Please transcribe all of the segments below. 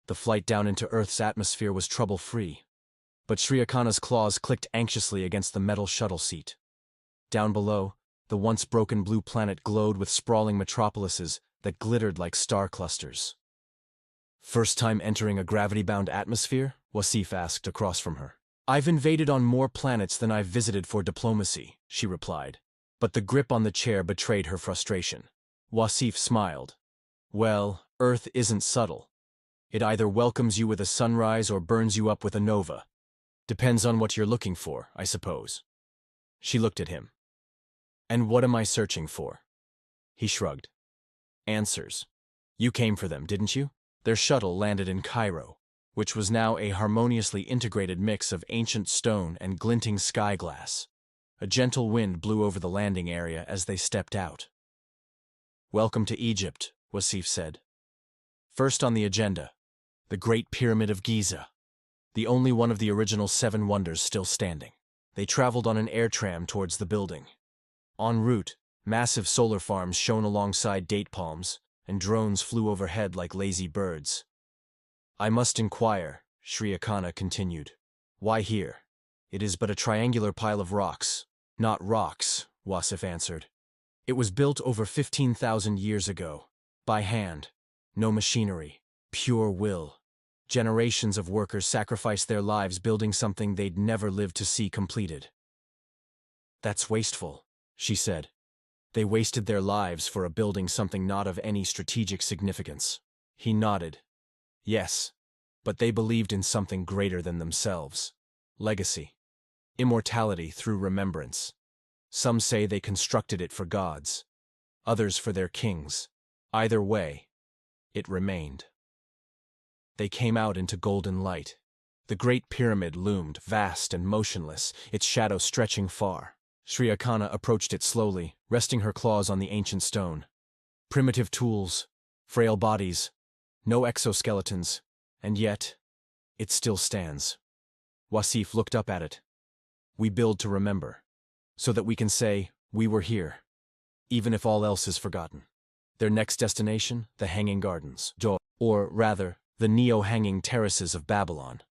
The flight down into Earth's atmosphere was trouble-free. But Shriakana's claws clicked anxiously against the metal shuttle seat. Down below, the once broken blue planet glowed with sprawling metropolises that glittered like star clusters. "First time entering a gravity-bound atmosphere?" Wasif asked across from her. "I've invaded on more planets than I've visited for diplomacy," she replied. But the grip on the chair betrayed her frustration. Wasif smiled. "Well, Earth isn't subtle. It either welcomes you with a sunrise or burns you up with a nova. Depends on what you're looking for, I suppose." She looked at him. "And what am I searching for?" He shrugged. "Answers. You came for them, didn't you?" Their shuttle landed in Cairo, which was now a harmoniously integrated mix of ancient stone and glinting skyglass. A gentle wind blew over the landing area as they stepped out. "Welcome to Egypt," Wasif said. "First on the agenda, the Great Pyramid of Giza, the only one of the original 7 wonders still standing." They traveled on an air tram towards the building. En route, massive solar farms shone alongside date palms, and drones flew overhead like lazy birds. "I must inquire," Shriakana continued. "Why here? It is but a triangular pile of rocks." "Not rocks," Wasif answered. "It was built over 15,000 years ago, by hand. No machinery, pure will. Generations of workers sacrificed their lives building something they'd never live to see completed." "That's wasteful," she said. "They wasted their lives for a building something not of any strategic significance." He nodded. "Yes, but they believed in something greater than themselves. Legacy. Immortality through remembrance. Some say they constructed it for gods, others for their kings. Either way, it remained." They came out into golden light. The Great Pyramid loomed, vast and motionless, its shadow stretching far. Shriakana approached it slowly, resting her claws on the ancient stone. Primitive tools, frail bodies, no exoskeletons, and yet, it still stands. Wasif looked up at it. "We build to remember, so that we can say, we were here, even if all else is forgotten." Their next destination, the Hanging Gardens, or rather, the neo-hanging terraces of Babylon.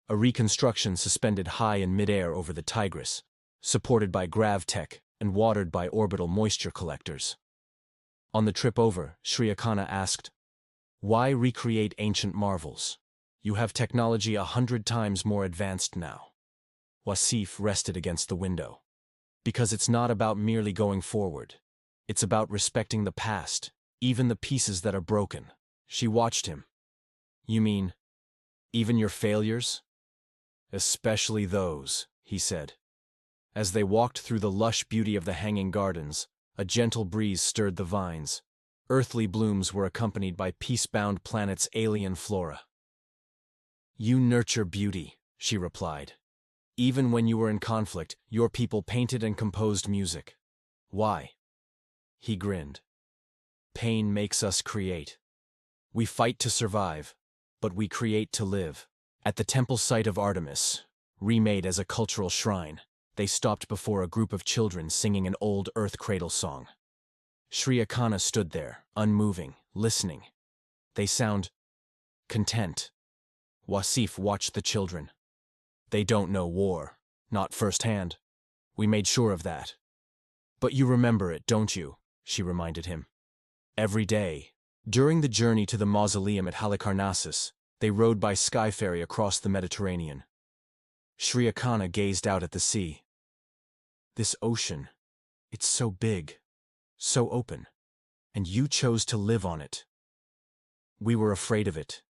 A reconstruction suspended high in midair over the Tigris, supported by gravtech and watered by orbital moisture collectors. On the trip over, Shriakana asked, "Why recreate ancient marvels? You have technology 100 times more advanced now." Wasif rested against the window. "Because it's not about merely going forward. It's about respecting the past, even the pieces that are broken." She watched him. "You mean, even your failures?" "Especially those," he said. As they walked through the lush beauty of the Hanging Gardens, a gentle breeze stirred the vines. Earthly blooms were accompanied by peace-bound planets' alien flora. "You nurture beauty," she replied. "Even when you were in conflict, your people painted and composed music. Why?" He grinned. "Pain makes us create. We fight to survive, but we create to live." At the temple site of Artemis, remade as a cultural shrine, they stopped before a group of children singing an old earth cradle song. Shriakana stood there, unmoving, listening. "They sound content." Wasif watched the children. "They don't know war, not firsthand. We made sure of that." "But you remember it, don't you?" she reminded him. "Every day." During the journey to the mausoleum at Halicarnassus, they rode by sky ferry across the Mediterranean. Shriakana gazed out at the sea. "This ocean, it's so big, so open, and you chose to live on it." "We were afraid of it,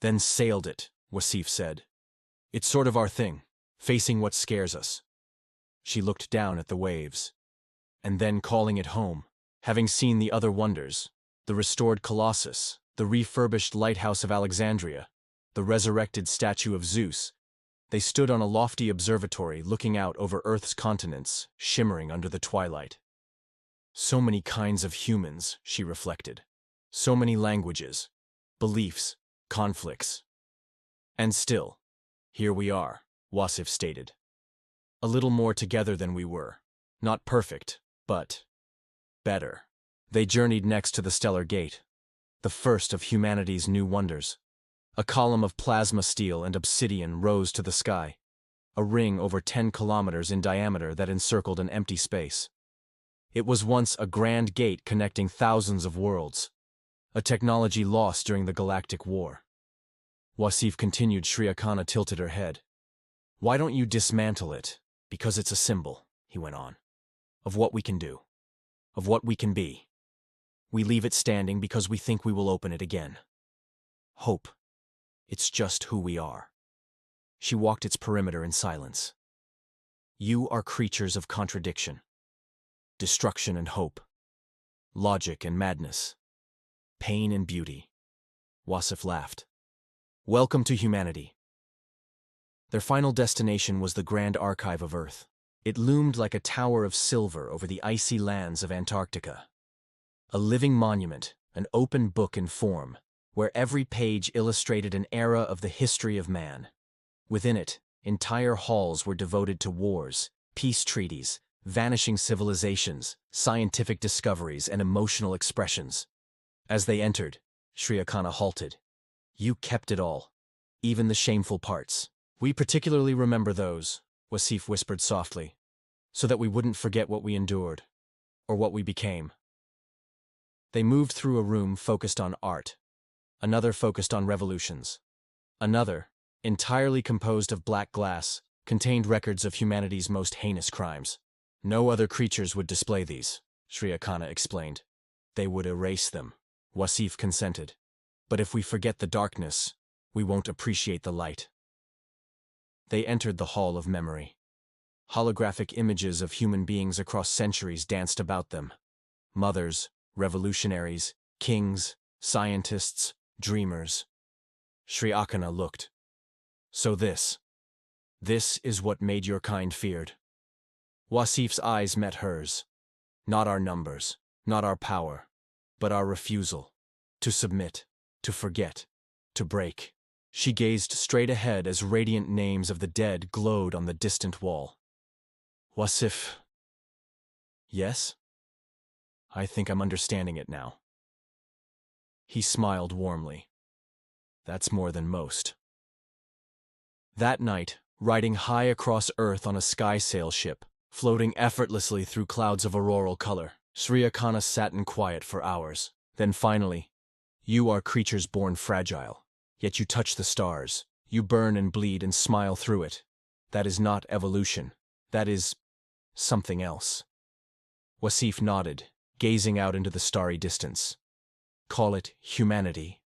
then sailed it," Wasif said. "It's sort of our thing, facing what scares us." She looked down at the waves. "And then calling it home, having seen the other wonders, the restored Colossus, the refurbished lighthouse of Alexandria, the resurrected statue of Zeus." They stood on a lofty observatory looking out over Earth's continents, shimmering under the twilight. "So many kinds of humans," she reflected. "So many languages, beliefs, conflicts. And still, here we are," Wasif stated. "A little more together than we were. Not perfect, but better." They journeyed next to the Stellar Gate, the first of humanity's new wonders. A column of plasma steel and obsidian rose to the sky, a ring over 10 kilometers in diameter that encircled an empty space. It was once a grand gate connecting thousands of worlds, a technology lost during the Galactic War. Wasif continued. Sri Akana tilted her head. Why don't you dismantle it? Because it's a symbol, he went on, of what we can do, of what we can be. We leave it standing because we think we will open it again. Hope. It's just who we are. She walked its perimeter in silence. You are creatures of contradiction, destruction and hope, logic and madness, pain and beauty. Wasif laughed. Welcome to humanity. Their final destination was the Grand Archive of Earth. It loomed like a tower of silver over the icy lands of Antarctica. A living monument, an open book in form, where every page illustrated an era of the history of man. Within it, entire halls were devoted to wars, peace treaties, vanishing civilizations, scientific discoveries, and emotional expressions. As they entered, Sri Akana halted. You kept it all, even the shameful parts. We particularly remember those, Wasif whispered softly, so that we wouldn't forget what we endured, or what we became. They moved through a room focused on art, another focused on revolutions, another, entirely composed of black glass, contained records of humanity's most heinous crimes. No other creatures would display these, Sri Akana explained. They would erase them, Wasif consented. But if we forget the darkness, we won't appreciate the light. They entered the Hall of Memory. Holographic images of human beings across centuries danced about them. Mothers, revolutionaries, kings, scientists, dreamers. Sri Akana looked. So this is what made your kind feared. Wasif's eyes met hers. Not our numbers, not our power, but our refusal. To submit, to forget, to break. She gazed straight ahead as radiant names of the dead glowed on the distant wall. Wasif. Yes? I think I'm understanding it now. He smiled warmly. That's more than most. That night, riding high across Earth on a sky sail ship, floating effortlessly through clouds of auroral color, Sri Akana sat in quiet for hours. Then finally, you are creatures born fragile, yet you touch the stars, you burn and bleed and smile through it. That is not evolution. That is something else. Wasif nodded, gazing out into the starry distance. Call it humanity,